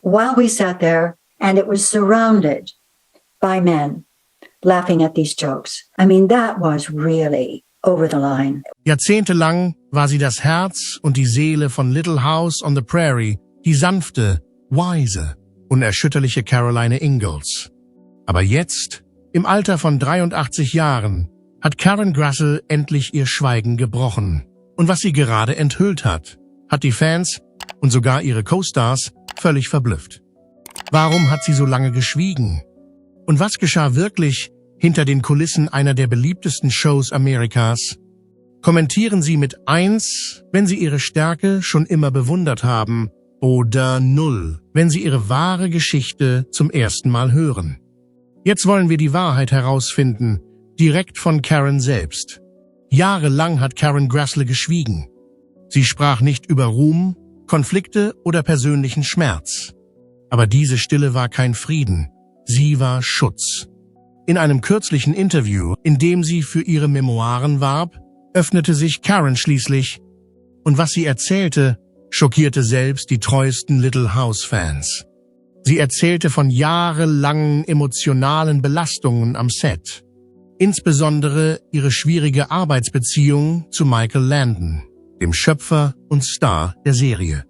while we sat there and it was surrounded by men laughing at these jokes. I mean, that was really over the line. Jahrzehntelang war sie das Herz und die Seele von Little House on the Prairie, die sanfte, weise, unerschütterliche Caroline Ingalls. Aber jetzt, im Alter von 83 Jahren, hat Karen Grassle endlich ihr Schweigen gebrochen. Und was sie gerade enthüllt hat die Fans und sogar ihre Co-Stars völlig verblüfft. Warum hat sie so lange geschwiegen? Und was geschah wirklich hinter den Kulissen einer der beliebtesten Shows Amerikas? Kommentieren Sie mit 1, wenn Sie Ihre Stärke schon immer bewundert haben, oder 0, wenn Sie Ihre wahre Geschichte zum ersten Mal hören. Jetzt wollen wir die Wahrheit herausfinden, direkt von Karen selbst. Jahrelang hat Karen Grassle geschwiegen. Sie sprach nicht über Ruhm, Konflikte oder persönlichen Schmerz. Aber diese Stille war kein Frieden, sie war Schutz. In einem kürzlichen Interview, in dem sie für ihre Memoiren warb, öffnete sich Karen schließlich. Und was sie erzählte, schockierte selbst die treuesten Little House-Fans. Sie erzählte von jahrelangen emotionalen Belastungen am Set. Insbesondere ihre schwierige Arbeitsbeziehung zu Michael Landon, dem Schöpfer und Star der Serie.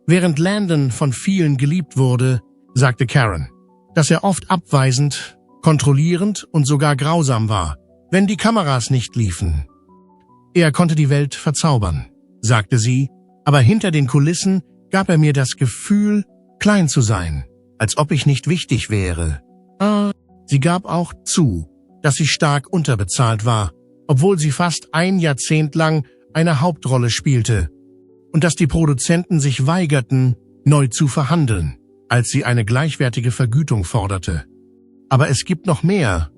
Während Landon von vielen geliebt wurde, sagte Karen, dass er oft abweisend, kontrollierend und sogar grausam war, wenn die Kameras nicht liefen. Er konnte die Welt verzaubern, sagte sie, aber hinter den Kulissen gab er mir das Gefühl, klein zu sein, als ob ich nicht wichtig wäre. Sie gab auch zu, dass sie stark unterbezahlt war, obwohl sie fast ein Jahrzehnt lang eine Hauptrolle spielte, und dass die Produzenten sich weigerten, neu zu verhandeln, als sie eine gleichwertige Vergütung forderte. Aber es gibt noch mehr.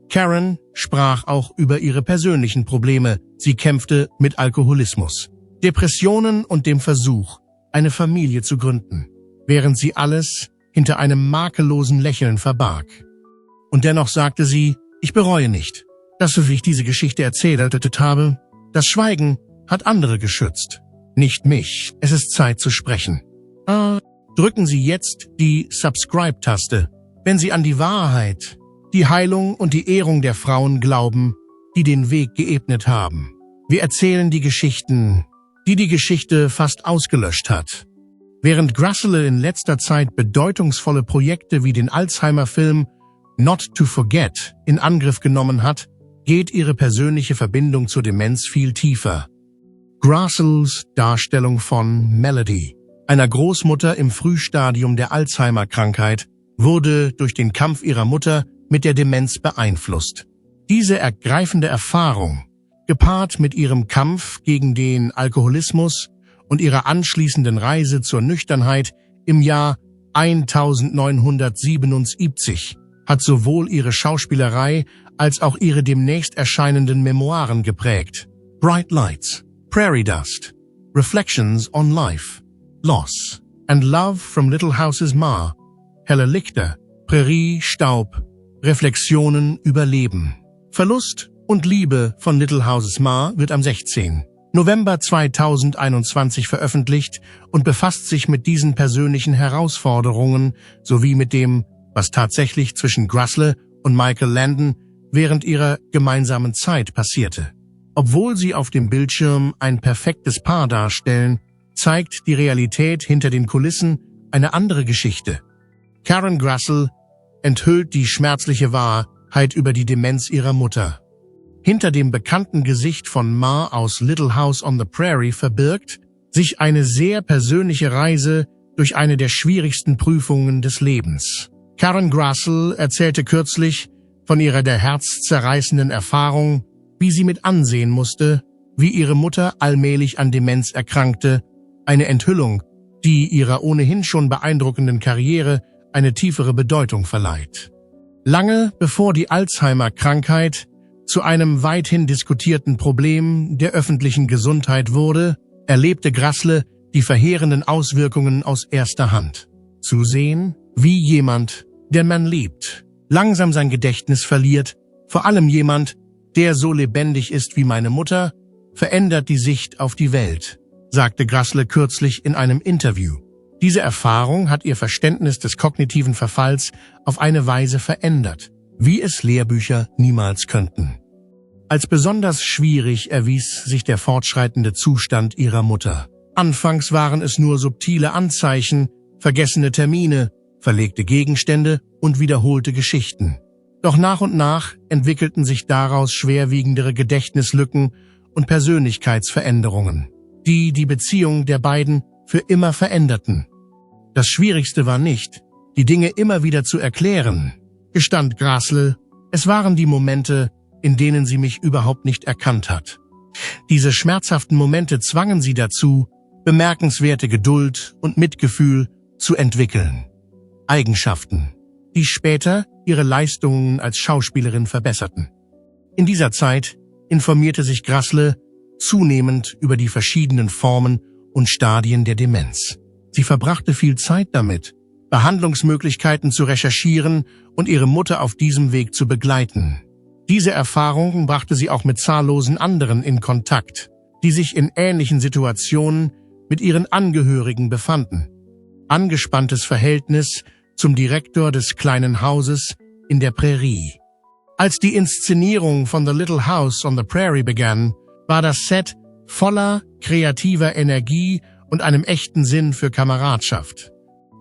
Karen sprach auch über ihre persönlichen Probleme. Sie kämpfte mit Alkoholismus, Depressionen und dem Versuch, eine Familie zu gründen, während sie alles hinter einem makellosen Lächeln verbarg. Und dennoch sagte sie, ich bereue nicht, dass ich diese Geschichte erzählt habe. Das Schweigen hat andere geschützt, nicht mich. Es ist Zeit zu sprechen. Drücken Sie jetzt die Subscribe-Taste, wenn Sie an die Wahrheit, die Heilung und die Ehrung der Frauen glauben, die den Weg geebnet haben. Wir erzählen die Geschichten, die die Geschichte fast ausgelöscht hat. Während Grassle in letzter Zeit bedeutungsvolle Projekte wie den Alzheimer-Film Not to Forget in Angriff genommen hat, geht ihre persönliche Verbindung zur Demenz viel tiefer. Grassles Darstellung von Melody, einer Großmutter im Frühstadium der Alzheimer-Krankheit, wurde durch den Kampf ihrer Mutter mit der Demenz beeinflusst. Diese ergreifende Erfahrung, gepaart mit ihrem Kampf gegen den Alkoholismus und ihrer anschließenden Reise zur Nüchternheit im Jahr 1977, hat sowohl ihre Schauspielerei als auch ihre demnächst erscheinenden Memoiren geprägt. Bright Lights, Prairie Dust, Reflections on Life, Loss and Love from Little House's Ma, Helle Lichter, Prärie, Staub, Reflexionen über Leben. Verlust und Liebe von Little House's Ma wird am 16. November 2021 veröffentlicht und befasst sich mit diesen persönlichen Herausforderungen sowie mit dem, was tatsächlich zwischen Grassle und Michael Landon während ihrer gemeinsamen Zeit passierte. Obwohl sie auf dem Bildschirm ein perfektes Paar darstellen, zeigt die Realität hinter den Kulissen eine andere Geschichte. Karen Grassle enthüllt die schmerzliche Wahrheit über die Demenz ihrer Mutter. Hinter dem bekannten Gesicht von Ma aus Little House on the Prairie verbirgt sich eine sehr persönliche Reise durch eine der schwierigsten Prüfungen des Lebens. Karen Grassle erzählte kürzlich von ihrer der herzzerreißenden Erfahrung, wie sie mit ansehen musste, wie ihre Mutter allmählich an Demenz erkrankte, eine Enthüllung, die ihrer ohnehin schon beeindruckenden Karriere eine tiefere Bedeutung verleiht. Lange bevor die Alzheimer-Krankheit zu einem weithin diskutierten Problem der öffentlichen Gesundheit wurde, erlebte Grassle die verheerenden Auswirkungen aus erster Hand. Zu sehen, wie jemand, den man liebt, langsam sein Gedächtnis verliert, vor allem jemand, der so lebendig ist wie meine Mutter, verändert die Sicht auf die Welt, sagte Grassle kürzlich in einem Interview. Diese Erfahrung hat ihr Verständnis des kognitiven Verfalls auf eine Weise verändert, wie es Lehrbücher niemals könnten. Als besonders schwierig erwies sich der fortschreitende Zustand ihrer Mutter. Anfangs waren es nur subtile Anzeichen, vergessene Termine, verlegte Gegenstände und wiederholte Geschichten. Doch nach und nach entwickelten sich daraus schwerwiegendere Gedächtnislücken und Persönlichkeitsveränderungen, die die Beziehung der beiden für immer veränderten. Das Schwierigste war nicht, die Dinge immer wieder zu erklären, gestand Grasle. Es waren die Momente, in denen sie mich überhaupt nicht erkannt hat. Diese schmerzhaften Momente zwangen sie dazu, bemerkenswerte Geduld und Mitgefühl zu entwickeln. Eigenschaften, die später ihre Leistungen als Schauspielerin verbesserten. In dieser Zeit informierte sich Grasle zunehmend über die verschiedenen Formen und Stadien der Demenz. Sie verbrachte viel Zeit damit, Behandlungsmöglichkeiten zu recherchieren und ihre Mutter auf diesem Weg zu begleiten. Diese Erfahrungen brachte sie auch mit zahllosen anderen in Kontakt, die sich in ähnlichen Situationen mit ihren Angehörigen befanden. Angespanntes Verhältnis zum Direktor des kleinen Hauses in der Prärie. Als die Inszenierung von The Little House on the Prairie begann, war das Set voller kreativer Energie und einem echten Sinn für Kameradschaft.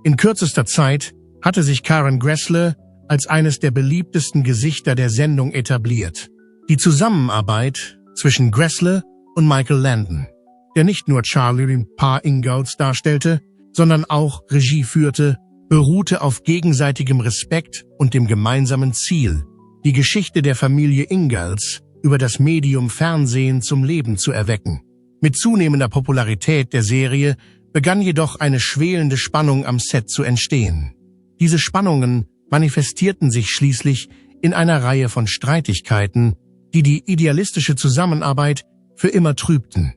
In kürzester Zeit hatte sich Karen Grasle als eines der beliebtesten Gesichter der Sendung etabliert. Die Zusammenarbeit zwischen Grasle und Michael Landon, der nicht nur Charlie Paar Ingalls darstellte, sondern auch Regie führte, beruhte auf gegenseitigem Respekt und dem gemeinsamen Ziel, die Geschichte der Familie Ingalls über das Medium Fernsehen zum Leben zu erwecken. Mit zunehmender Popularität der Serie begann jedoch eine schwelende Spannung am Set zu entstehen. Diese Spannungen manifestierten sich schließlich in einer Reihe von Streitigkeiten, die die idealistische Zusammenarbeit für immer trübten.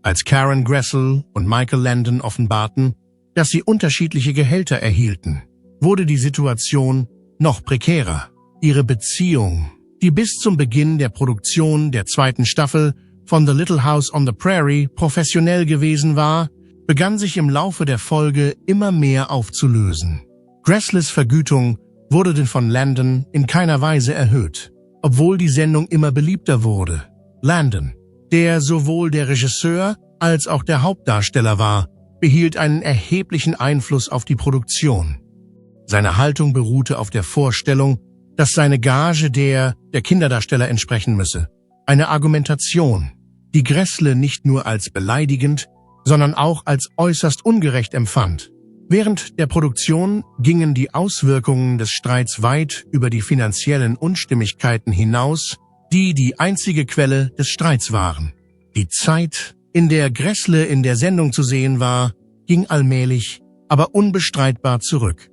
Als Karen Grasle und Michael Landon offenbarten, dass sie unterschiedliche Gehälter erhielten, wurde die Situation noch prekärer. Ihre Beziehung, die bis zum Beginn der Produktion der zweiten Staffel von The Little House on the Prairie professionell gewesen war, begann sich im Laufe der Folge immer mehr aufzulösen. Grasles Vergütung wurde denn von Landon in keiner Weise erhöht, obwohl die Sendung immer beliebter wurde. Landon, der sowohl der Regisseur als auch der Hauptdarsteller war, behielt einen erheblichen Einfluss auf die Produktion. Seine Haltung beruhte auf der Vorstellung, dass seine Gage der Kinderdarsteller entsprechen müsse. Eine Argumentation, die Grasle nicht nur als beleidigend, sondern auch als äußerst ungerecht empfand. Während der Produktion gingen die Auswirkungen des Streits weit über die finanziellen Unstimmigkeiten hinaus, die die einzige Quelle des Streits waren. Die Zeit, in der Grasle in der Sendung zu sehen war, ging allmählich, aber unbestreitbar zurück.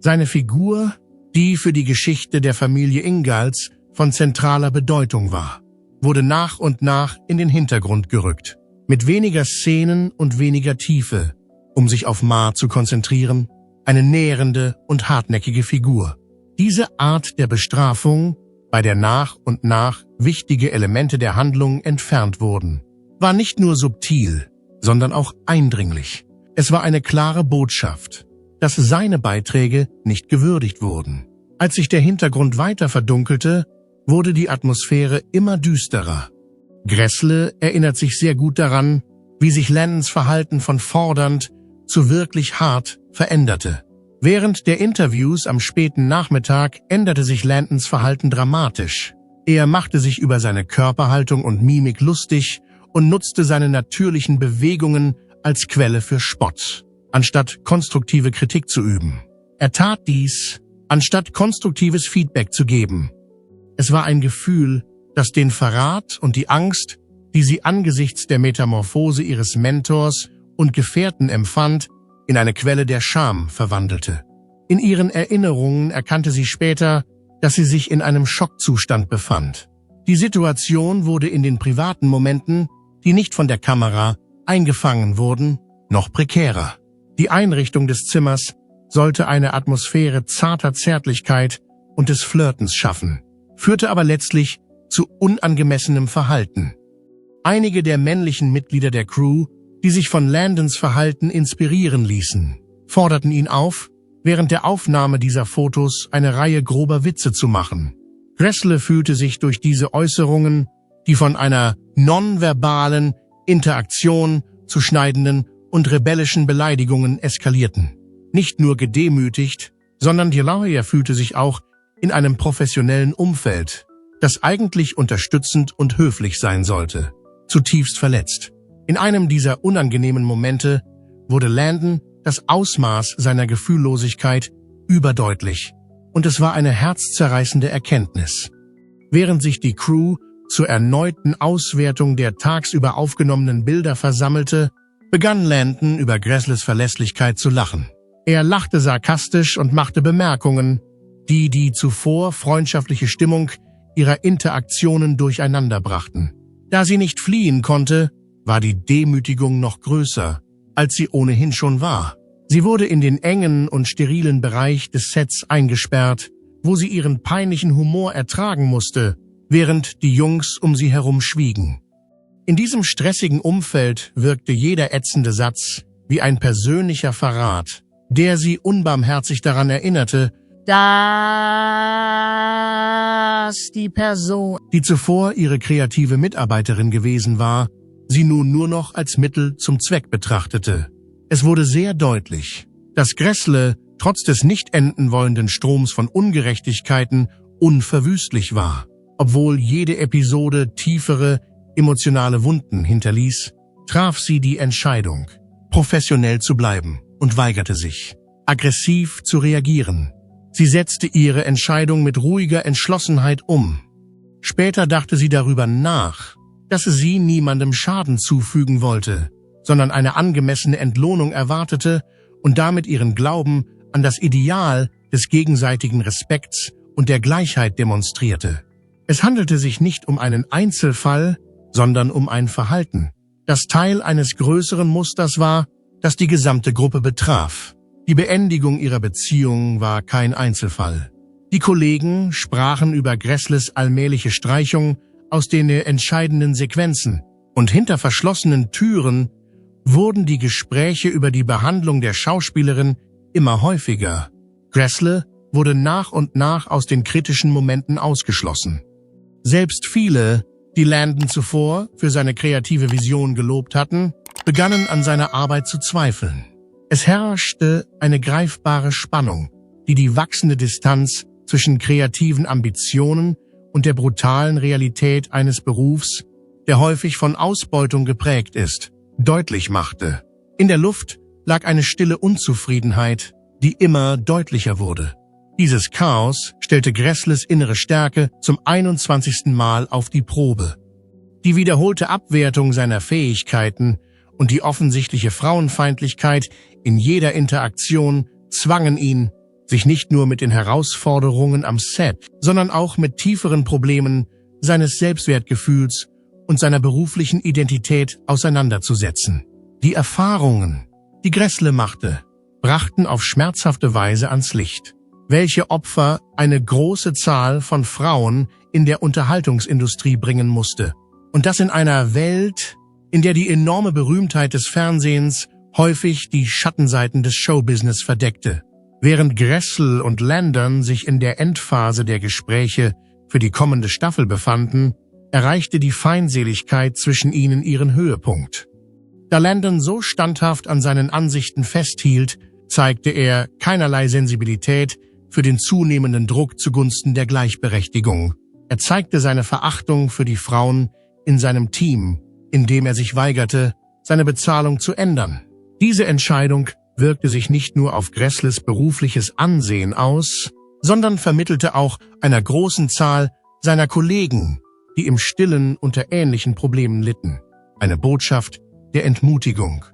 Seine Figur, die für die Geschichte der Familie Ingalls von zentraler Bedeutung war, wurde nach und nach in den Hintergrund gerückt. Mit weniger Szenen und weniger Tiefe, um sich auf Ma zu konzentrieren, eine nährende und hartnäckige Figur. Diese Art der Bestrafung, bei der nach und nach wichtige Elemente der Handlung entfernt wurden, war nicht nur subtil, sondern auch eindringlich. Es war eine klare Botschaft, dass seine Beiträge nicht gewürdigt wurden. Als sich der Hintergrund weiter verdunkelte, wurde die Atmosphäre immer düsterer. Grasle erinnert sich sehr gut daran, wie sich Landons Verhalten von fordernd zu wirklich hart veränderte. Während der Interviews am späten Nachmittag änderte sich Landons Verhalten dramatisch. Er machte sich über seine Körperhaltung und Mimik lustig und nutzte seine natürlichen Bewegungen als Quelle für Spott, anstatt konstruktive Kritik zu üben. Er tat dies, anstatt konstruktives Feedback zu geben. Es war ein Gefühl, das den Verrat und die Angst, die sie angesichts der Metamorphose ihres Mentors und Gefährten empfand, in eine Quelle der Scham verwandelte. In ihren Erinnerungen erkannte sie später, dass sie sich in einem Schockzustand befand. Die Situation wurde in den privaten Momenten, die nicht von der Kamera eingefangen wurden, noch prekärer. Die Einrichtung des Zimmers sollte eine Atmosphäre zarter Zärtlichkeit und des Flirtens schaffen, führte aber letztlich zu unangemessenem Verhalten. Einige der männlichen Mitglieder der Crew, die sich von Landons Verhalten inspirieren ließen, forderten ihn auf, während der Aufnahme dieser Fotos eine Reihe grober Witze zu machen. Grässle fühlte sich durch diese Äußerungen, die von einer nonverbalen Interaktion zu schneidenden und rebellischen Beleidigungen eskalierten, nicht nur gedemütigt, sondern DeLauria fühlte sich auch in einem professionellen Umfeld, das eigentlich unterstützend und höflich sein sollte, zutiefst verletzt. In einem dieser unangenehmen Momente wurde Landon das Ausmaß seiner Gefühllosigkeit überdeutlich, und es war eine herzzerreißende Erkenntnis. Während sich die Crew zur erneuten Auswertung der tagsüber aufgenommenen Bilder versammelte, begann Landon über Grässles Verlässlichkeit zu lachen. Er lachte sarkastisch und machte Bemerkungen, die die zuvor freundschaftliche Stimmung ihrer Interaktionen durcheinander brachten. Da sie nicht fliehen konnte, war die Demütigung noch größer, als sie ohnehin schon war. Sie wurde in den engen und sterilen Bereich des Sets eingesperrt, wo sie ihren peinlichen Humor ertragen musste, während die Jungs um sie herum schwiegen. In diesem stressigen Umfeld wirkte jeder ätzende Satz wie ein persönlicher Verrat, der sie unbarmherzig daran erinnerte, dass die Person, die zuvor ihre kreative Mitarbeiterin gewesen war, sie nun nur noch als Mittel zum Zweck betrachtete. Es wurde sehr deutlich, dass Grässle trotz des nicht enden wollenden Stroms von Ungerechtigkeiten unverwüstlich war. Obwohl jede Episode tiefere emotionale Wunden hinterließ, traf sie die Entscheidung, professionell zu bleiben und weigerte sich, aggressiv zu reagieren. Sie setzte ihre Entscheidung mit ruhiger Entschlossenheit um. Später dachte sie darüber nach, dass sie niemandem Schaden zufügen wollte, sondern eine angemessene Entlohnung erwartete und damit ihren Glauben an das Ideal des gegenseitigen Respekts und der Gleichheit demonstrierte. Es handelte sich nicht um einen Einzelfall, sondern um ein Verhalten, das Teil eines größeren Musters war, das die gesamte Gruppe betraf. Die Beendigung ihrer Beziehung war kein Einzelfall. Die Kollegen sprachen über Grässles allmähliche Streichung aus den entscheidenden Sequenzen, und hinter verschlossenen Türen wurden die Gespräche über die Behandlung der Schauspielerin immer häufiger. Grässle wurde nach und nach aus den kritischen Momenten ausgeschlossen. Selbst viele, die Landon zuvor für seine kreative Vision gelobt hatten, begannen an seiner Arbeit zu zweifeln. Es herrschte eine greifbare Spannung, die die wachsende Distanz zwischen kreativen Ambitionen und der brutalen Realität eines Berufs, der häufig von Ausbeutung geprägt ist, deutlich machte. In der Luft lag eine stille Unzufriedenheit, die immer deutlicher wurde. Dieses Chaos stellte Grässles innere Stärke zum 21. Mal auf die Probe. Die wiederholte Abwertung seiner Fähigkeiten und die offensichtliche Frauenfeindlichkeit in jeder Interaktion zwangen ihn, sich nicht nur mit den Herausforderungen am Set, sondern auch mit tieferen Problemen seines Selbstwertgefühls und seiner beruflichen Identität auseinanderzusetzen. Die Erfahrungen, die Grässle machte, brachten auf schmerzhafte Weise ans Licht, welche Opfer eine große Zahl von Frauen in der Unterhaltungsindustrie bringen musste. Und das in einer Welt, in der die enorme Berühmtheit des Fernsehens häufig die Schattenseiten des Showbusiness verdeckte. Während Grässle und Landon sich in der Endphase der Gespräche für die kommende Staffel befanden, erreichte die Feindseligkeit zwischen ihnen ihren Höhepunkt. Da Landon so standhaft an seinen Ansichten festhielt, zeigte er keinerlei Sensibilität für den zunehmenden Druck zugunsten der Gleichberechtigung. Er zeigte seine Verachtung für die Frauen in seinem Team, indem er sich weigerte, seine Bezahlung zu ändern. Diese Entscheidung wirkte sich nicht nur auf Grässles berufliches Ansehen aus, sondern vermittelte auch einer großen Zahl seiner Kollegen, die im Stillen unter ähnlichen Problemen litten. Eine Botschaft der Entmutigung.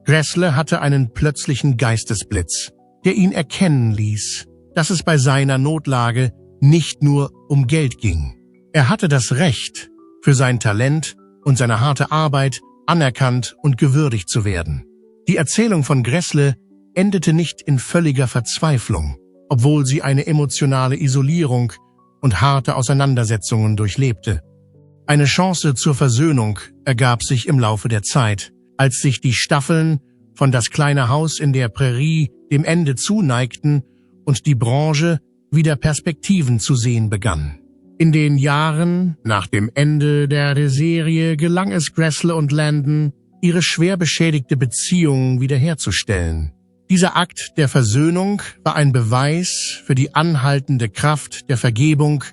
Grässle hatte einen plötzlichen Geistesblitz, der ihn erkennen ließ, dass es bei seiner Notlage nicht nur um Geld ging. Er hatte das Recht, für sein Talent und seine harte Arbeit anerkannt und gewürdigt zu werden. Die Erzählung von Grässle endete nicht in völliger Verzweiflung, obwohl sie eine emotionale Isolierung und harte Auseinandersetzungen durchlebte. Eine Chance zur Versöhnung ergab sich im Laufe der Zeit, als sich die Staffeln von Das kleine Haus in der Prärie dem Ende zuneigten und die Branche wieder Perspektiven zu sehen begann. In den Jahren nach dem Ende der Serie gelang es Gressle und Landon, ihre schwer beschädigte Beziehung wiederherzustellen. Dieser Akt der Versöhnung war ein Beweis für die anhaltende Kraft der Vergebung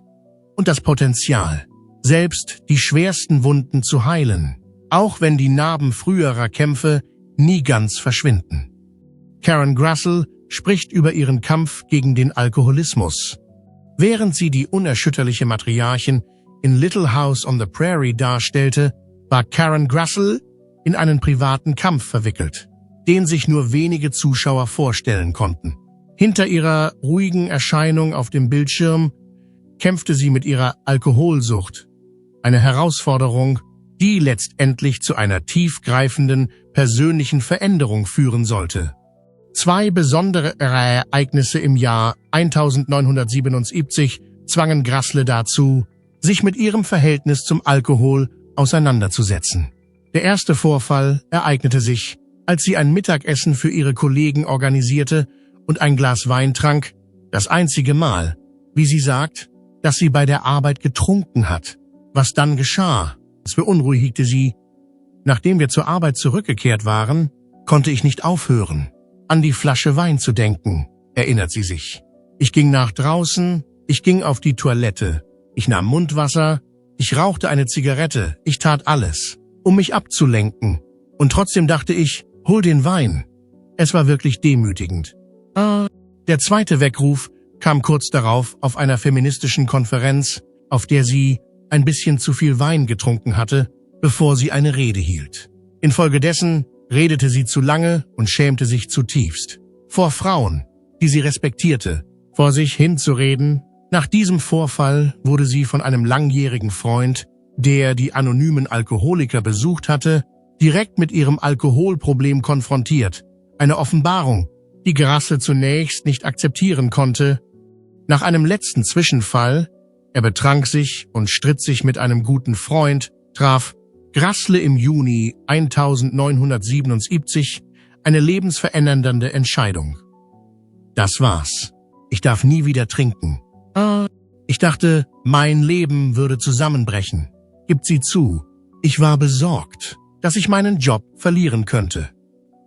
und das Potenzial, selbst die schwersten Wunden zu heilen, auch wenn die Narben früherer Kämpfe nie ganz verschwinden. Karen Grassle spricht über ihren Kampf gegen den Alkoholismus. Während sie die unerschütterliche Matriarchin in Little House on the Prairie darstellte, war Karen Grassle in einen privaten Kampf verwickelt, den sich nur wenige Zuschauer vorstellen konnten. Hinter ihrer ruhigen Erscheinung auf dem Bildschirm kämpfte sie mit ihrer Alkoholsucht, eine Herausforderung, die letztendlich zu einer tiefgreifenden persönlichen Veränderung führen sollte. Zwei besondere Ereignisse im Jahr 1977 zwangen Grassle dazu, sich mit ihrem Verhältnis zum Alkohol auseinanderzusetzen. Der erste Vorfall ereignete sich, als sie ein Mittagessen für ihre Kollegen organisierte und ein Glas Wein trank, das einzige Mal, wie sie sagt, dass sie bei der Arbeit getrunken hat. Was dann geschah, es beunruhigte sie. Nachdem wir zur Arbeit zurückgekehrt waren, konnte ich nicht aufhören, an die Flasche Wein zu denken, erinnert sie sich. Ich ging nach draußen, ich ging auf die Toilette, ich nahm Mundwasser, ich rauchte eine Zigarette, ich tat alles, um mich abzulenken. Und trotzdem dachte ich, hol den Wein. Es war wirklich demütigend. Der zweite Weckruf kam kurz darauf auf einer feministischen Konferenz, auf der sie ein bisschen zu viel Wein getrunken hatte, bevor sie eine Rede hielt. Infolgedessen redete sie zu lange und schämte sich zutiefst. Vor Frauen, die sie respektierte, vor sich hinzureden. Nach diesem Vorfall wurde sie von einem langjährigen Freund, der die anonymen Alkoholiker besucht hatte, direkt mit ihrem Alkoholproblem konfrontiert. Eine Offenbarung, die Grassle zunächst nicht akzeptieren konnte. Nach einem letzten Zwischenfall, er betrank sich und stritt sich mit einem guten Freund, traf Grassle im Juni 1977 eine lebensverändernde Entscheidung. Das war's. Ich darf nie wieder trinken. Ich dachte, mein Leben würde zusammenbrechen. Gibt sie zu. Ich war besorgt, dass ich meinen Job verlieren könnte.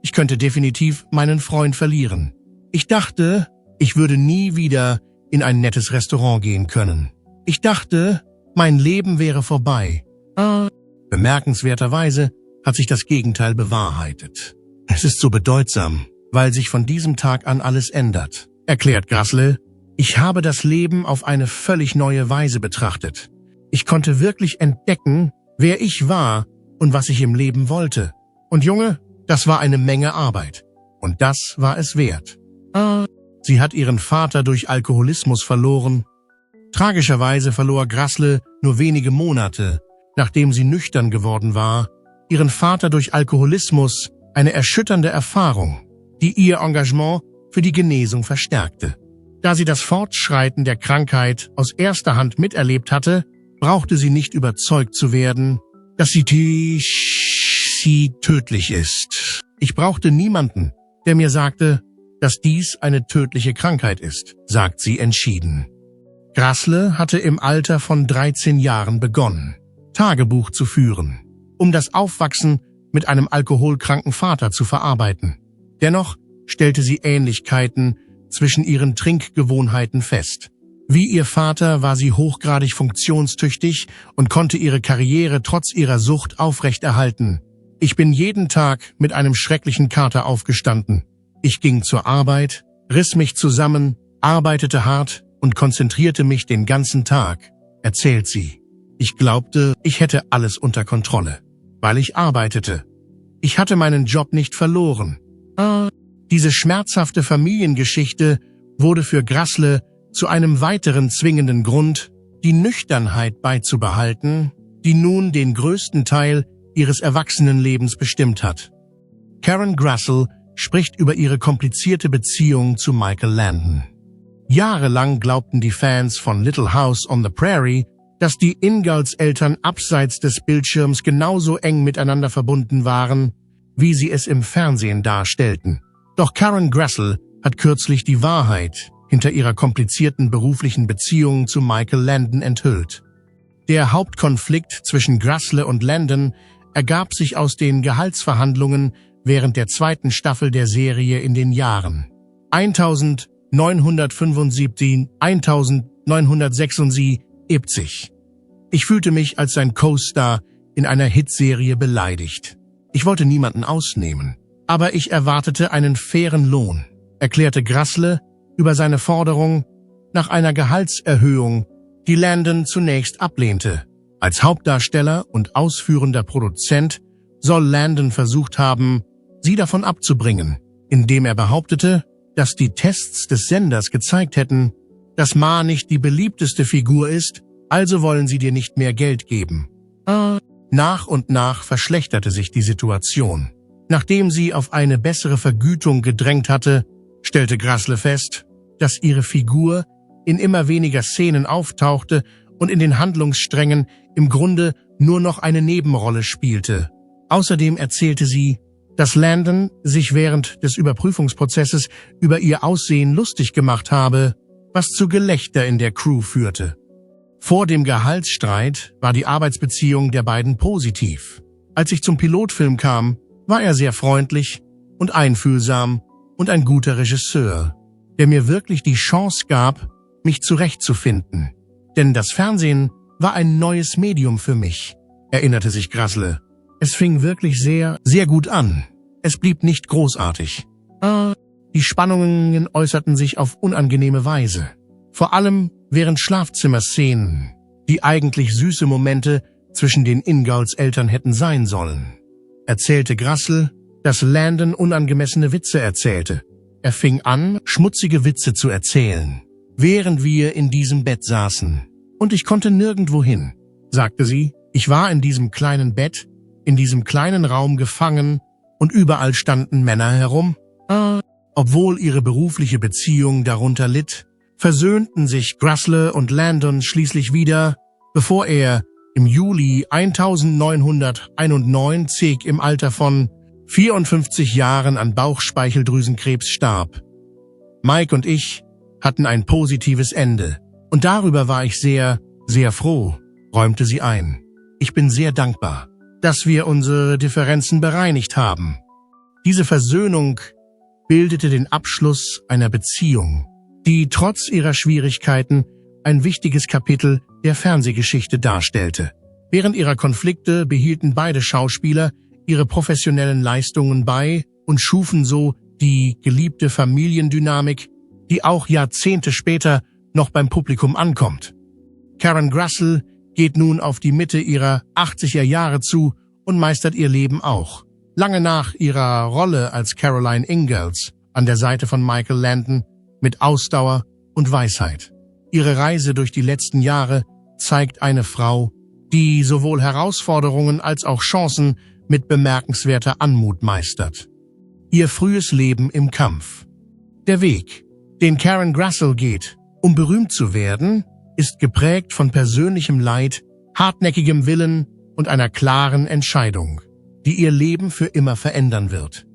Ich könnte definitiv meinen Freund verlieren. Ich dachte, ich würde nie wieder in ein nettes Restaurant gehen können. Ich dachte, mein Leben wäre vorbei. Bemerkenswerterweise hat sich das Gegenteil bewahrheitet. Es ist so bedeutsam, weil sich von diesem Tag an alles ändert, erklärt Grassle. Ich habe das Leben auf eine völlig neue Weise betrachtet. Ich konnte wirklich entdecken, wer ich war und was ich im Leben wollte. Und Junge, das war eine Menge Arbeit. Und das war es wert. Sie hat ihren Vater durch Alkoholismus verloren. Tragischerweise verlor Grassle nur wenige Monate, nachdem sie nüchtern geworden war, ihren Vater durch Alkoholismus, eine erschütternde Erfahrung, die ihr Engagement für die Genesung verstärkte. Da sie das Fortschreiten der Krankheit aus erster Hand miterlebt hatte, brauchte sie nicht überzeugt zu werden, dass sie tödlich ist. Ich brauchte niemanden, der mir sagte, dass dies eine tödliche Krankheit ist, sagt sie entschieden. Grassle hatte im Alter von 13 Jahren begonnen, Tagebuch zu führen, um das Aufwachsen mit einem alkoholkranken Vater zu verarbeiten. Dennoch stellte sie Ähnlichkeiten zwischen ihren Trinkgewohnheiten fest. Wie ihr Vater war sie hochgradig funktionstüchtig und konnte ihre Karriere trotz ihrer Sucht aufrechterhalten. Ich bin jeden Tag mit einem schrecklichen Kater aufgestanden. Ich ging zur Arbeit, riss mich zusammen, arbeitete hart und konzentrierte mich den ganzen Tag, erzählt sie. Ich glaubte, ich hätte alles unter Kontrolle, weil ich arbeitete. Ich hatte meinen Job nicht verloren. Diese schmerzhafte Familiengeschichte wurde für Grassle zu einem weiteren zwingenden Grund, die Nüchternheit beizubehalten, die nun den größten Teil ihres Erwachsenenlebens bestimmt hat. Karen Grassle spricht über ihre komplizierte Beziehung zu Michael Landon. Jahrelang glaubten die Fans von Little House on the Prairie, dass die Ingalls Eltern abseits des Bildschirms genauso eng miteinander verbunden waren, wie sie es im Fernsehen darstellten. Doch Karen Grassel hat kürzlich die Wahrheit hinter ihrer komplizierten beruflichen Beziehung zu Michael Landon enthüllt. Der Hauptkonflikt zwischen Grassel und Landon ergab sich aus den Gehaltsverhandlungen während der zweiten Staffel der Serie in den Jahren 1975, 1976. Ich fühlte mich als sein Co-Star in einer Hitserie beleidigt. Ich wollte niemanden ausnehmen, aber ich erwartete einen fairen Lohn, erklärte Grassel über seine Forderung nach einer Gehaltserhöhung, die Landon zunächst ablehnte. Als Hauptdarsteller und ausführender Produzent soll Landon versucht haben, sie davon abzubringen, indem er behauptete, dass die Tests des Senders gezeigt hätten, dass Ma nicht die beliebteste Figur ist, also wollen sie dir nicht mehr Geld geben. Nach und nach verschlechterte sich die Situation. Nachdem sie auf eine bessere Vergütung gedrängt hatte, stellte Grassel fest, dass ihre Figur in immer weniger Szenen auftauchte und in den Handlungssträngen im Grunde nur noch eine Nebenrolle spielte. Außerdem erzählte sie, dass Landon sich während des Überprüfungsprozesses über ihr Aussehen lustig gemacht habe, was zu Gelächter in der Crew führte. Vor dem Gehaltsstreit war die Arbeitsbeziehung der beiden positiv. Als ich zum Pilotfilm kam, war er sehr freundlich und einfühlsam und ein guter Regisseur, der mir wirklich die Chance gab, mich zurechtzufinden. Denn das Fernsehen war ein neues Medium für mich, erinnerte sich Grassel. Es fing wirklich sehr, sehr gut an. Es blieb nicht großartig. Die Spannungen äußerten sich auf unangenehme Weise. Vor allem während Schlafzimmerszenen, die eigentlich süße Momente zwischen den Ingalls Eltern hätten sein sollen. Erzählte Grassel, dass Landon unangemessene Witze erzählte. Er fing an, schmutzige Witze zu erzählen, während wir in diesem Bett saßen. Und ich konnte nirgendwo hin, sagte sie. Ich war in diesem kleinen Bett, in diesem kleinen Raum gefangen und überall standen Männer herum. Obwohl ihre berufliche Beziehung darunter litt, versöhnten sich Grassel und Landon schließlich wieder, bevor er im Juli 1991 im Alter von 54 Jahren an Bauchspeicheldrüsenkrebs starb. Mike und ich hatten ein positives Ende. Und darüber war ich sehr, sehr froh, räumte sie ein. Ich bin sehr dankbar, dass wir unsere Differenzen bereinigt haben. Diese Versöhnung bildete den Abschluss einer Beziehung, die trotz ihrer Schwierigkeiten ein wichtiges Kapitel der Fernsehgeschichte darstellte. Während ihrer Konflikte behielten beide Schauspieler ihre professionellen Leistungen bei und schufen so die geliebte Familiendynamik, die auch Jahrzehnte später noch beim Publikum ankommt. Karen Grassel geht nun auf die Mitte ihrer 80er Jahre zu und meistert ihr Leben auch. Lange nach ihrer Rolle als Caroline Ingalls an der Seite von Michael Landon mit Ausdauer und Weisheit. Ihre Reise durch die letzten Jahre zeigt eine Frau, die sowohl Herausforderungen als auch Chancen mit bemerkenswerter Anmut meistert. Ihr frühes Leben im Kampf. Der Weg, den Karen Grassel geht, um berühmt zu werden, ist geprägt von persönlichem Leid, hartnäckigem Willen und einer klaren Entscheidung, die ihr Leben für immer verändern wird.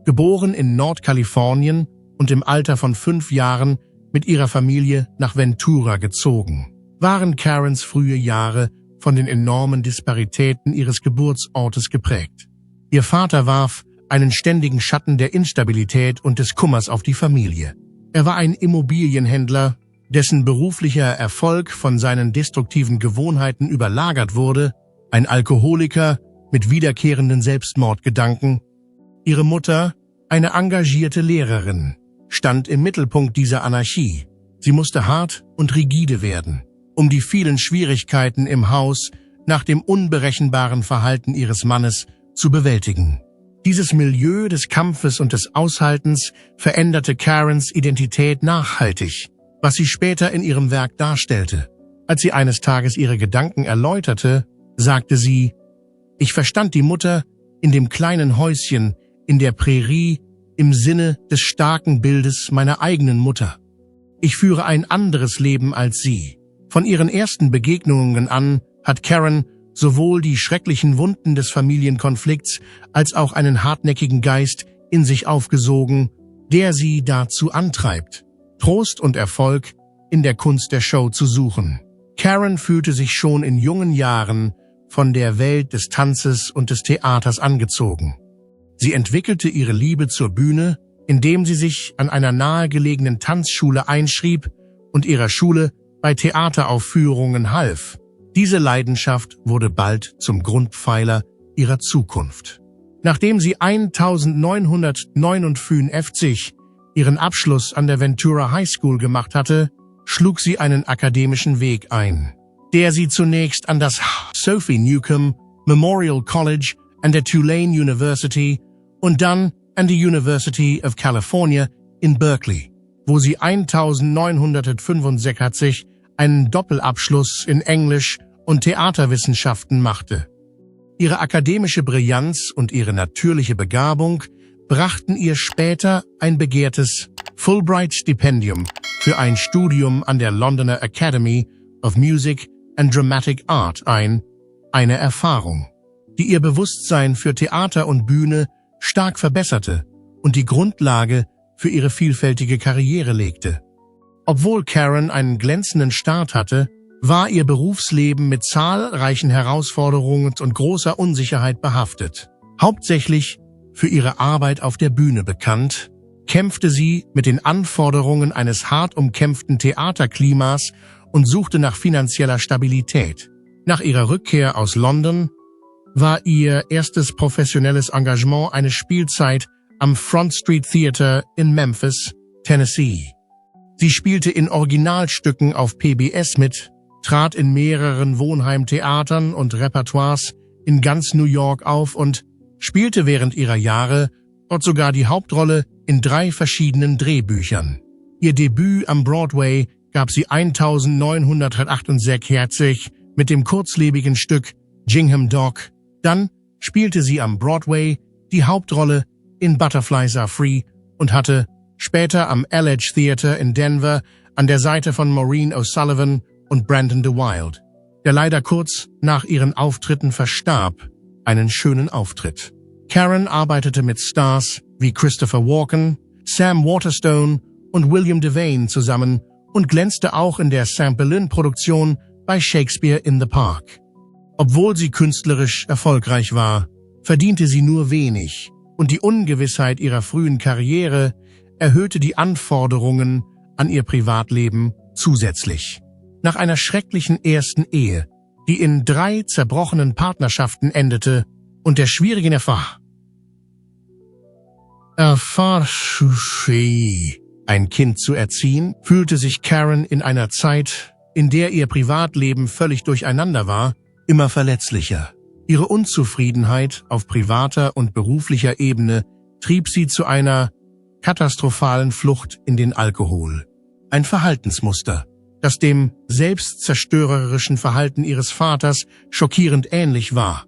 Geboren in Nordkalifornien und im Alter von 5 Jahren mit ihrer Familie nach Ventura gezogen, waren Karens frühe Jahre von den enormen Disparitäten ihres Geburtsortes geprägt. Ihr Vater warf einen ständigen Schatten der Instabilität und des Kummers auf die Familie. Er war ein Immobilienhändler, dessen beruflicher Erfolg von seinen destruktiven Gewohnheiten überlagert wurde, ein Alkoholiker mit wiederkehrenden Selbstmordgedanken. Ihre Mutter, eine engagierte Lehrerin, stand im Mittelpunkt dieser Anarchie. Sie musste hart und rigide werden, um die vielen Schwierigkeiten im Haus nach dem unberechenbaren Verhalten ihres Mannes zu bewältigen. Dieses Milieu des Kampfes und des Aushaltens veränderte Karens Identität nachhaltig, was sie später in ihrem Werk darstellte. Als sie eines Tages ihre Gedanken erläuterte, sagte sie: Ich verstand die Mutter in dem kleinen Häuschen in der Prärie im Sinne des starken Bildes meiner eigenen Mutter. Ich führe ein anderes Leben als sie. Von ihren ersten Begegnungen an hat Karen sowohl die schrecklichen Wunden des Familienkonflikts als auch einen hartnäckigen Geist in sich aufgesogen, der sie dazu antreibt, Trost und Erfolg in der Kunst der Show zu suchen. Karen fühlte sich schon in jungen Jahren von der Welt des Tanzes und des Theaters angezogen. Sie entwickelte ihre Liebe zur Bühne, indem sie sich an einer nahegelegenen Tanzschule einschrieb und ihrer Schule bei Theateraufführungen half. Diese Leidenschaft wurde bald zum Grundpfeiler ihrer Zukunft. Nachdem sie 1959 ihren Abschluss an der Ventura High School gemacht hatte, schlug sie einen akademischen Weg ein, der sie zunächst an das Sophie Newcomb Memorial College an der Tulane University und dann an die University of California in Berkeley, wo sie 1965 einen Doppelabschluss in Englisch und Theaterwissenschaften machte. Ihre akademische Brillanz und ihre natürliche Begabung brachten ihr später ein begehrtes Fulbright-Stipendium für ein Studium an der Londoner Academy of Music and Dramatic Art ein, eine Erfahrung, die ihr Bewusstsein für Theater und Bühne stark verbesserte und die Grundlage für ihre vielfältige Karriere legte. Obwohl Karen einen glänzenden Start hatte, war ihr Berufsleben mit zahlreichen Herausforderungen und großer Unsicherheit behaftet. Hauptsächlich für ihre Arbeit auf der Bühne bekannt, kämpfte sie mit den Anforderungen eines hart umkämpften Theaterklimas und suchte nach finanzieller Stabilität. Nach ihrer Rückkehr aus London war ihr erstes professionelles Engagement eine Spielzeit am Front Street Theater in Memphis, Tennessee. Sie spielte in Originalstücken auf PBS mit, trat in mehreren Wohnheimtheatern und Repertoires in ganz New York auf und spielte während ihrer Jahre dort sogar die Hauptrolle in 3 verschiedenen Drehbüchern. Ihr Debüt am Broadway gab sie 1968 mit dem kurzlebigen Stück Gingham Dog. Dann spielte sie am Broadway die Hauptrolle in Butterflies Are Free und hatte später am LH Theater in Denver an der Seite von Maureen O'Sullivan und Brandon DeWilde, der leider kurz nach ihren Auftritten verstarb, einen schönen Auftritt. Karen arbeitete mit Stars wie Christopher Walken, Sam Waterstone und William Devane zusammen und glänzte auch in der St. Berlin-Produktion bei Shakespeare in the Park. Obwohl sie künstlerisch erfolgreich war, verdiente sie nur wenig und die Ungewissheit ihrer frühen Karriere erhöhte die Anforderungen an ihr Privatleben zusätzlich. Nach einer schrecklichen ersten Ehe, die in 3 zerbrochenen Partnerschaften endete und der schwierigen ein Kind zu erziehen, fühlte sich Karen in einer Zeit, in der ihr Privatleben völlig durcheinander war, immer verletzlicher. Ihre Unzufriedenheit auf privater und beruflicher Ebene trieb sie zu einer katastrophalen Flucht in den Alkohol. Ein Verhaltensmuster, das dem selbstzerstörerischen Verhalten ihres Vaters schockierend ähnlich war.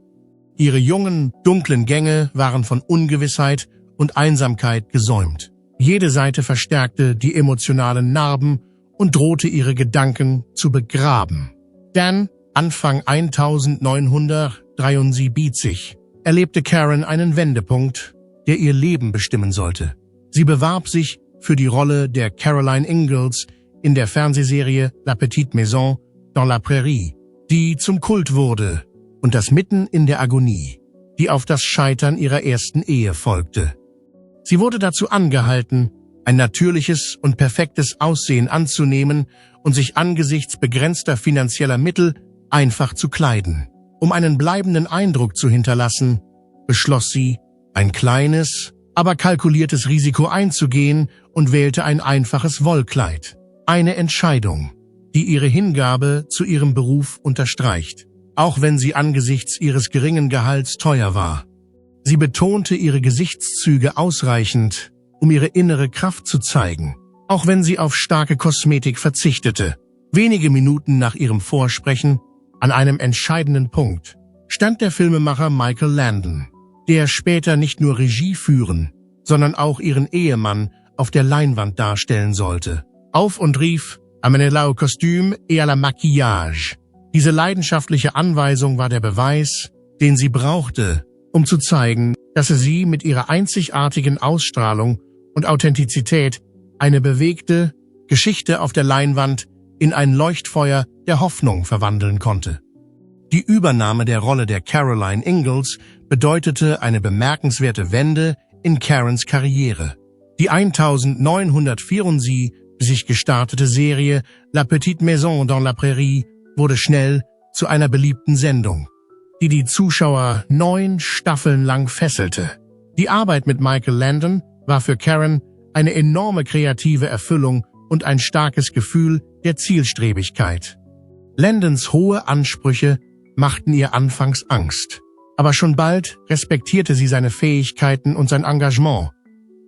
Ihre jungen, dunklen Gänge waren von Ungewissheit und Einsamkeit gesäumt. Jede Seite verstärkte die emotionalen Narben und drohte ihre Gedanken zu begraben. Dann, Anfang 1973, erlebte Karen einen Wendepunkt, der ihr Leben bestimmen sollte. Sie bewarb sich für die Rolle der Caroline Ingalls in der Fernsehserie La Petite Maison dans la Prairie, die zum Kult wurde, und das mitten in der Agonie, die auf das Scheitern ihrer ersten Ehe folgte. Sie wurde dazu angehalten, ein natürliches und perfektes Aussehen anzunehmen und sich angesichts begrenzter finanzieller Mittel einfach zu kleiden. Um einen bleibenden Eindruck zu hinterlassen, beschloss sie, ein kleines, aber kalkuliertes Risiko einzugehen und wählte ein einfaches Wollkleid. Eine Entscheidung, die ihre Hingabe zu ihrem Beruf unterstreicht, auch wenn sie angesichts ihres geringen Gehalts teuer war. Sie betonte ihre Gesichtszüge ausreichend, um ihre innere Kraft zu zeigen, auch wenn sie auf starke Kosmetik verzichtete. Wenige Minuten nach ihrem Vorsprechen, an einem entscheidenden Punkt, stand der Filmemacher Michael Landon, der später nicht nur Regie führen, sondern auch ihren Ehemann auf der Leinwand darstellen sollte, auf und rief: Amenez-la au costume et à la maquillage. Diese leidenschaftliche Anweisung war der Beweis, den sie brauchte, um zu zeigen, dass sie mit ihrer einzigartigen Ausstrahlung und Authentizität eine bewegte Geschichte auf der Leinwand in ein Leuchtfeuer der Hoffnung verwandeln konnte. Die Übernahme der Rolle der Caroline Ingalls bedeutete eine bemerkenswerte Wende in Karens Karriere. Die 1974 gestartete Serie La Petite Maison dans la Prairie wurde schnell zu einer beliebten Sendung, die die Zuschauer 9 Staffeln lang fesselte. Die Arbeit mit Michael Landon war für Karen eine enorme kreative Erfüllung und ein starkes Gefühl der Zielstrebigkeit. Landons hohe Ansprüche machten ihr anfangs Angst, aber schon bald respektierte sie seine Fähigkeiten und sein Engagement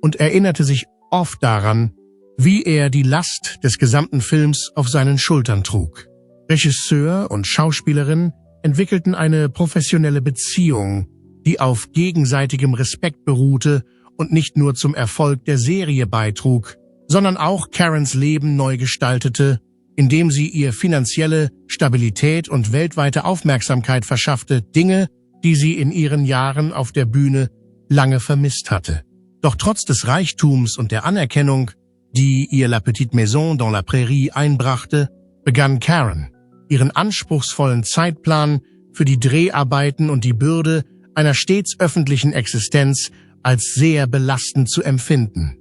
und erinnerte sich oft daran, wie er die Last des gesamten Films auf seinen Schultern trug. Regisseur und Schauspielerin entwickelten eine professionelle Beziehung, die auf gegenseitigem Respekt beruhte und nicht nur zum Erfolg der Serie beitrug, sondern auch Karens Leben neu gestaltete, indem sie ihr finanzielle Stabilität und weltweite Aufmerksamkeit verschaffte, Dinge, die sie in ihren Jahren auf der Bühne lange vermisst hatte. Doch trotz des Reichtums und der Anerkennung, die ihr La Petite Maison dans la Prairie einbrachte, begann Karen, ihren anspruchsvollen Zeitplan für die Dreharbeiten und die Bürde einer stets öffentlichen Existenz als sehr belastend zu empfinden.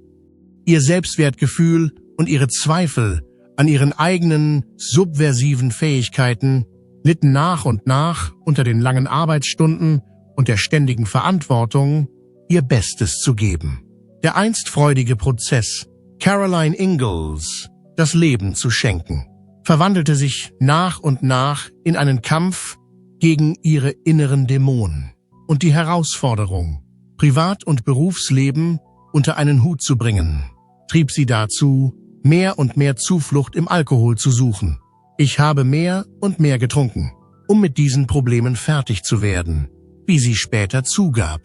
Ihr Selbstwertgefühl und ihre Zweifel an ihren eigenen subversiven Fähigkeiten litten nach und nach unter den langen Arbeitsstunden und der ständigen Verantwortung, ihr Bestes zu geben. Der einst freudige Prozess, Caroline Ingalls das Leben zu schenken, verwandelte sich nach und nach in einen Kampf gegen ihre inneren Dämonen und die Herausforderung, Privat- und Berufsleben unter einen Hut zu bringen, trieb sie dazu, mehr und mehr Zuflucht im Alkohol zu suchen. Ich habe mehr und mehr getrunken, um mit diesen Problemen fertig zu werden, wie sie später zugab.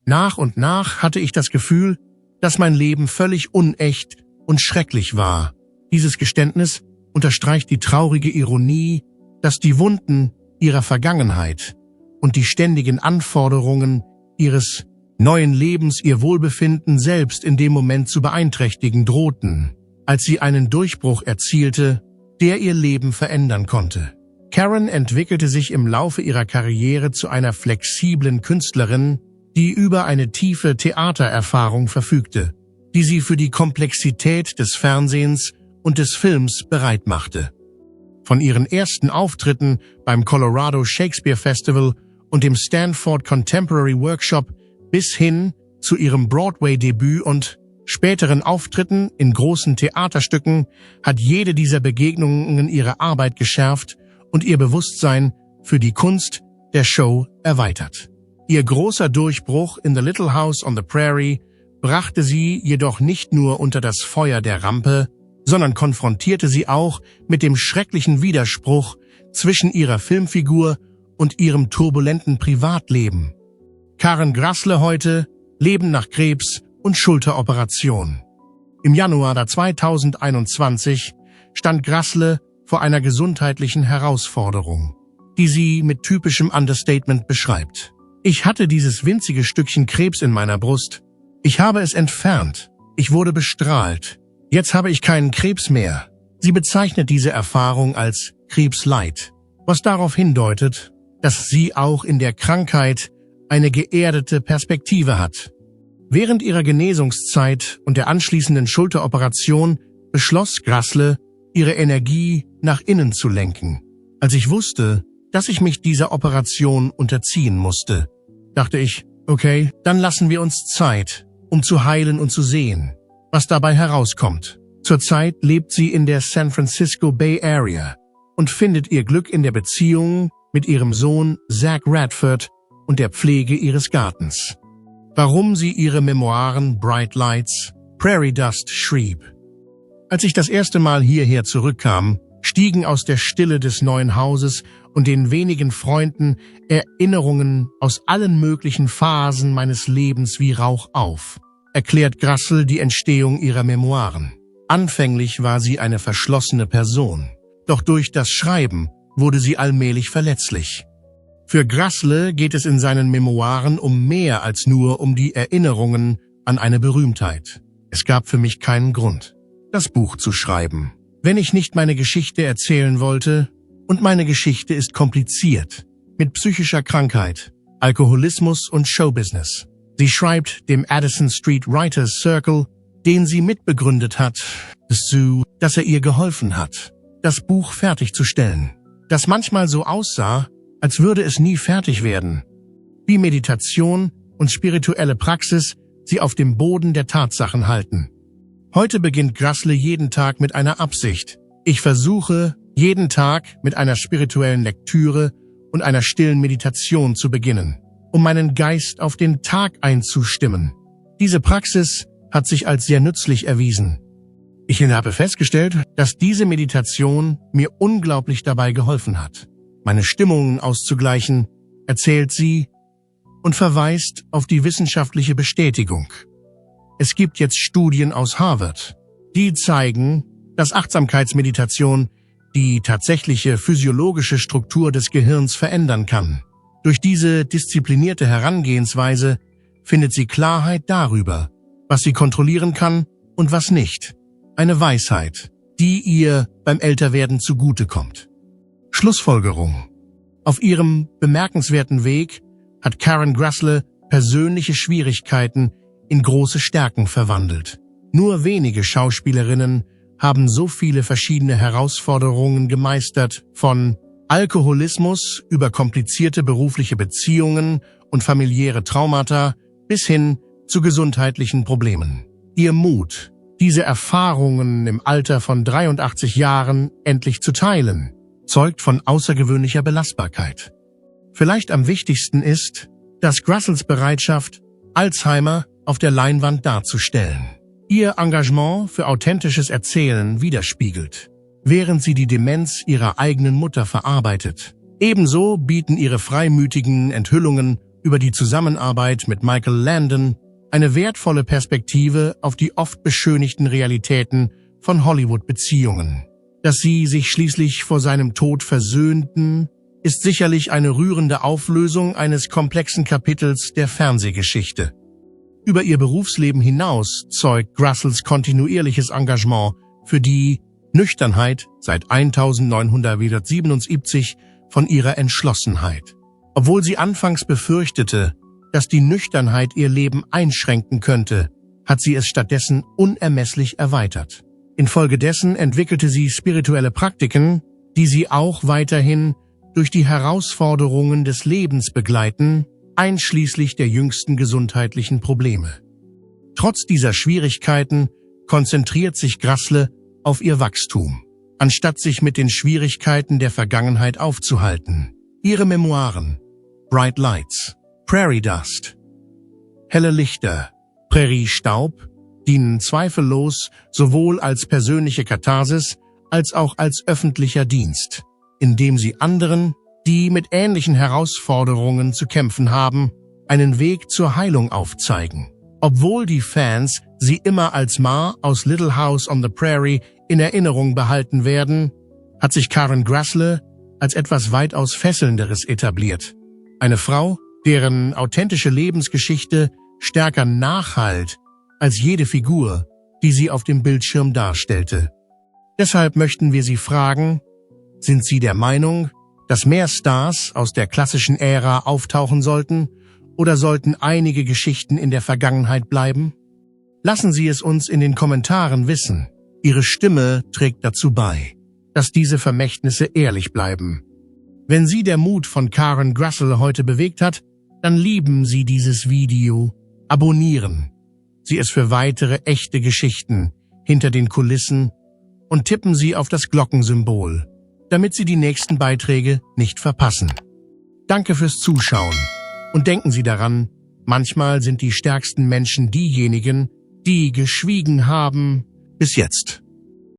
Nach und nach hatte ich das Gefühl, dass mein Leben völlig unecht und schrecklich war. Dieses Geständnis unterstreicht die traurige Ironie, dass die Wunden ihrer Vergangenheit und die ständigen Anforderungen ihres neuen Lebens ihr Wohlbefinden selbst in dem Moment zu beeinträchtigen drohten, als sie einen Durchbruch erzielte, der ihr Leben verändern konnte. Karen entwickelte sich im Laufe ihrer Karriere zu einer flexiblen Künstlerin, die über eine tiefe Theatererfahrung verfügte, die sie für die Komplexität des Fernsehens und des Films bereit machte. Von ihren ersten Auftritten beim Colorado Shakespeare Festival und dem Stanford Contemporary Workshop bis hin zu ihrem Broadway-Debüt und späteren Auftritten in großen Theaterstücken hat jede dieser Begegnungen ihre Arbeit geschärft und ihr Bewusstsein für die Kunst der Show erweitert. Ihr großer Durchbruch in The Little House on the Prairie brachte sie jedoch nicht nur unter das Feuer der Rampe, sondern konfrontierte sie auch mit dem schrecklichen Widerspruch zwischen ihrer Filmfigur und ihrem turbulenten Privatleben. Karen Grassle heute, Leben nach Krebs und Schulteroperation. Im Januar 2021 stand Grassle vor einer gesundheitlichen Herausforderung, die sie mit typischem Understatement beschreibt. Ich hatte dieses winzige Stückchen Krebs in meiner Brust. Ich habe es entfernt. Ich wurde bestrahlt. Jetzt habe ich keinen Krebs mehr. Sie bezeichnet diese Erfahrung als Krebsleid, was darauf hindeutet, dass sie auch in der Krankheit eine geerdete Perspektive hat. Während ihrer Genesungszeit und der anschließenden Schulteroperation beschloss Grassle, ihre Energie nach innen zu lenken. Als ich wusste, dass ich mich dieser Operation unterziehen musste, dachte ich, okay, dann lassen wir uns Zeit, um zu heilen und zu sehen, was dabei herauskommt. Zurzeit lebt sie in der San Francisco Bay Area und findet ihr Glück in der Beziehung mit ihrem Sohn Zach Radford und der Pflege ihres Gartens. Warum sie ihre Memoiren Bright Lights, Prairie Dust schrieb. Als ich das erste Mal hierher zurückkam, stiegen aus der Stille des neuen Hauses und den wenigen Freunden Erinnerungen aus allen möglichen Phasen meines Lebens wie Rauch auf, erklärt Grassle die Entstehung ihrer Memoiren. Anfänglich war sie eine verschlossene Person, doch durch das Schreiben wurde sie allmählich verletzlich. Für Grassle geht es in seinen Memoiren um mehr als nur um die Erinnerungen an eine Berühmtheit. Es gab für mich keinen Grund, das Buch zu schreiben, wenn ich nicht meine Geschichte erzählen wollte, und meine Geschichte ist kompliziert, mit psychischer Krankheit, Alkoholismus und Showbusiness. Sie schreibt dem Addison Street Writers Circle, den sie mitbegründet hat, zu, dass er ihr geholfen hat, das Buch fertigzustellen, das manchmal so aussah, als würde es nie fertig werden, wie Meditation und spirituelle Praxis sie auf dem Boden der Tatsachen halten. Heute beginnt Grassle jeden Tag mit einer Absicht. Ich versuche, jeden Tag mit einer spirituellen Lektüre und einer stillen Meditation zu beginnen, um meinen Geist auf den Tag einzustimmen. Diese Praxis hat sich als sehr nützlich erwiesen. Ich habe festgestellt, dass diese Meditation mir unglaublich dabei geholfen hat, meine Stimmungen auszugleichen, erzählt sie und verweist auf die wissenschaftliche Bestätigung. Es gibt jetzt Studien aus Harvard, die zeigen, dass Achtsamkeitsmeditation die tatsächliche physiologische Struktur des Gehirns verändern kann. Durch diese disziplinierte Herangehensweise findet sie Klarheit darüber, was sie kontrollieren kann und was nicht. Eine Weisheit, die ihr beim Älterwerden zugutekommt. Schlussfolgerung. Auf ihrem bemerkenswerten Weg hat Karen Grassle persönliche Schwierigkeiten in große Stärken verwandelt. Nur wenige Schauspielerinnen haben so viele verschiedene Herausforderungen gemeistert, von Alkoholismus über komplizierte berufliche Beziehungen und familiäre Traumata bis hin zu gesundheitlichen Problemen. Ihr Mut, diese Erfahrungen im Alter von 83 Jahren endlich zu teilen, zeugt von außergewöhnlicher Belastbarkeit. Vielleicht am wichtigsten ist, dass Grassles Bereitschaft, Alzheimer auf der Leinwand darzustellen, ihr Engagement für authentisches Erzählen widerspiegelt, während sie die Demenz ihrer eigenen Mutter verarbeitet. Ebenso bieten ihre freimütigen Enthüllungen über die Zusammenarbeit mit Michael Landon eine wertvolle Perspektive auf die oft beschönigten Realitäten von Hollywood-Beziehungen. Dass sie sich schließlich vor seinem Tod versöhnten, ist sicherlich eine rührende Auflösung eines komplexen Kapitels der Fernsehgeschichte. Über ihr Berufsleben hinaus zeugt Grassles kontinuierliches Engagement für die Nüchternheit seit 1977 von ihrer Entschlossenheit. Obwohl sie anfangs befürchtete, dass die Nüchternheit ihr Leben einschränken könnte, hat sie es stattdessen unermesslich erweitert. Infolgedessen entwickelte sie spirituelle Praktiken, die sie auch weiterhin durch die Herausforderungen des Lebens begleiten, einschließlich der jüngsten gesundheitlichen Probleme. Trotz dieser Schwierigkeiten konzentriert sich Grassle auf ihr Wachstum, anstatt sich mit den Schwierigkeiten der Vergangenheit aufzuhalten. Ihre Memoiren Bright Lights, Prairie Dust, Helle Lichter, Präriestaub dienen zweifellos sowohl als persönliche Katharsis als auch als öffentlicher Dienst, indem sie anderen, die mit ähnlichen Herausforderungen zu kämpfen haben, einen Weg zur Heilung aufzeigen. Obwohl die Fans sie immer als Ma aus Little House on the Prairie in Erinnerung behalten werden, hat sich Karen Grassle als etwas weitaus Fesselnderes etabliert. Eine Frau, deren authentische Lebensgeschichte stärker nachhallt als jede Figur, die sie auf dem Bildschirm darstellte. Deshalb möchten wir Sie fragen, sind Sie der Meinung, dass mehr Stars aus der klassischen Ära auftauchen sollten oder sollten einige Geschichten in der Vergangenheit bleiben? Lassen Sie es uns in den Kommentaren wissen. Ihre Stimme trägt dazu bei, dass diese Vermächtnisse ehrlich bleiben. Wenn Sie der Mut von Karen Grassle heute bewegt hat, dann lieben Sie dieses Video, abonnieren Sie es für weitere echte Geschichten hinter den Kulissen und tippen Sie auf das Glockensymbol, damit Sie die nächsten Beiträge nicht verpassen. Danke fürs Zuschauen und denken Sie daran, manchmal sind die stärksten Menschen diejenigen, die geschwiegen haben bis jetzt.